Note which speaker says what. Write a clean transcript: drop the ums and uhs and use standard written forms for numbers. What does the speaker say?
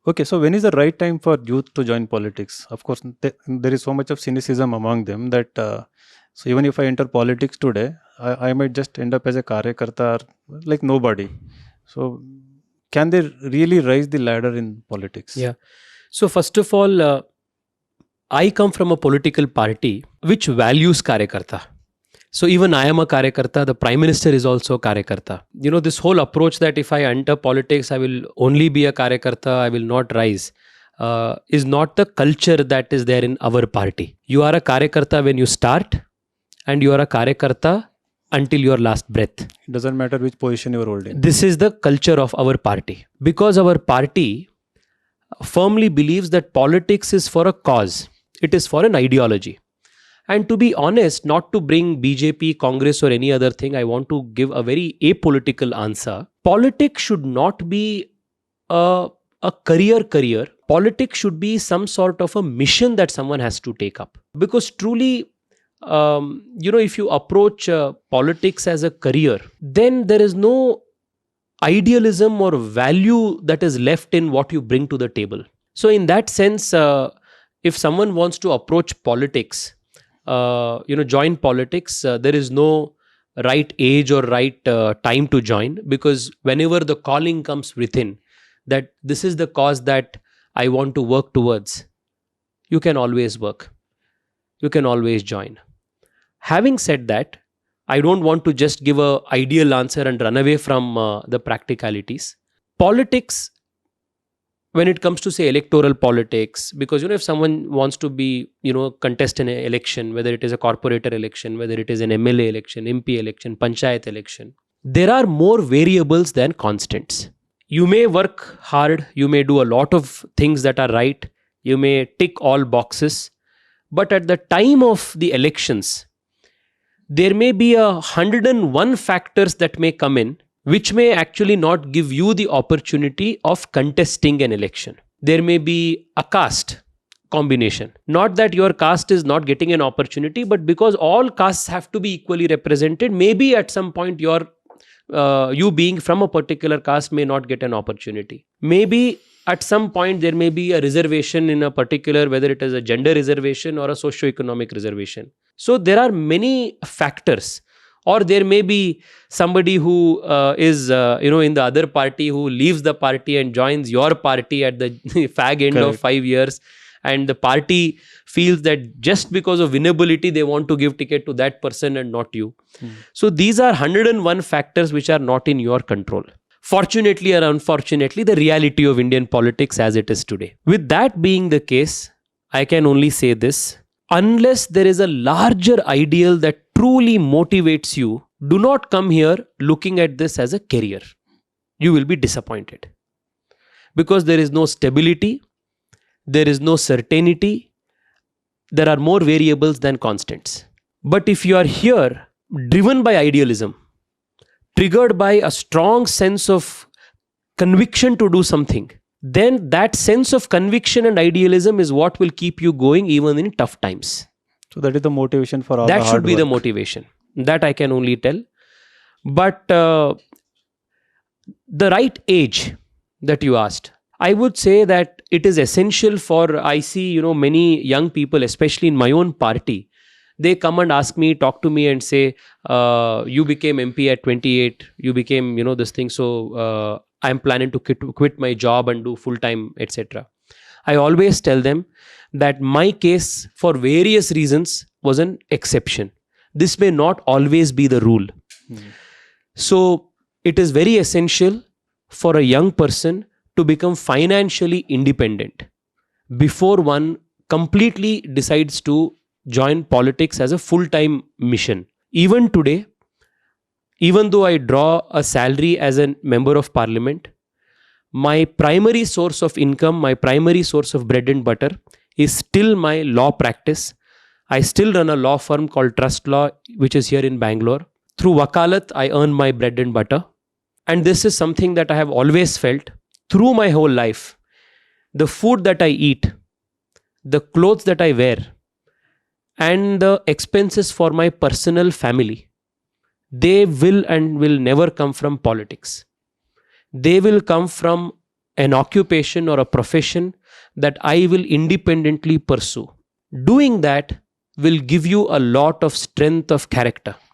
Speaker 1: Okay, so when is the right time for youth to join politics? Of course, there is so much of cynicism among them that so even if I enter politics today, I might just end up as a karyakarta or like nobody. So can they really rise the ladder in politics?
Speaker 2: Yeah. So first of all, I come from a political party which values karyakarta. So even I am a karyakarta, the Prime Minister is also a karyakarta. This whole approach that if I enter politics, I will only be a karyakarta, I will not rise, is not the culture that is there in our party. You are a karyakarta when you start, and you are a karyakarta until your last breath.
Speaker 1: It doesn't matter which position you are holding.
Speaker 2: This is the culture of our party. Because our party firmly believes that politics is for a cause, it is for an ideology. And to be honest, not to bring BJP, Congress, or any other thing, I want to give a very apolitical answer. Politics should not be a career. Politics should be some sort of a mission that someone has to take up. Because truly, if you approach politics as a career, then there is no idealism or value that is left in what you bring to the table. So in that sense, if someone wants to approach politics, join politics, there is no right age or right time to join, because whenever the calling comes within that this is the cause that I want to work towards, you can always work. You can always join. Having said that, I don't want to just give an ideal answer and run away from the practicalities. Politics, when it comes to say electoral politics, because if someone wants to be contest an election, whether it is a corporator election, whether it is an MLA election, MP election, panchayat election, there are more variables than constants. You may work hard, you may do a lot of things that are right, you may tick all boxes, but at the time of the elections, there may be 101 factors that may come in, which may actually not give you the opportunity of contesting an election. There may be a caste combination. Not that your caste is not getting an opportunity, but because all castes have to be equally represented, maybe at some point you being from a particular caste may not get an opportunity. Maybe at some point there may be a reservation in a particular, whether it is a gender reservation or a socio-economic reservation. So there are many factors. Or there may be somebody who is in the other party who leaves the party and joins your party at the fag end of 5 years, and the party feels that just because of winnability they want to give ticket to that person and not you. So these are 101 factors which are not in your control. Fortunately or unfortunately, the reality of Indian politics as it is today. With that being the case, I can only say this: unless there is a larger ideal that truly motivates you, do not come here looking at this as a career. You will be disappointed. Because there is no stability, there is no certainty, there are more variables than constants. But if you are here driven by idealism, triggered by a strong sense of conviction to do something, then that sense of conviction and idealism is what will keep you going even in tough times.
Speaker 1: So that is the motivation for all the hard
Speaker 2: That should be
Speaker 1: work.
Speaker 2: the motivation. That I can only tell. But the right age that you asked, I would say that it is essential for, I see, many young people, especially in my own party, they come and ask me, talk to me and say, you became MP at 28, you became, this thing. So I'm planning to quit my job and do full-time, etc. I always tell them that my case, for various reasons, was an exception. This may not always be the rule. So it is very essential for a young person to become financially independent before one completely decides to join politics as a full-time mission. Even today, even though I draw a salary as a member of parliament, my primary source of income, my primary source of bread and butter is still my law practice. I still run a law firm called Trust Law, which is here in Bangalore. Through Wakalat, I earn my bread and butter. And this is something that I have always felt through my whole life. The food that I eat, the clothes that I wear, and the expenses for my personal family, they will and will never come from politics. They will come from an occupation or a profession that I will independently pursue. Doing that will give you a lot of strength of character.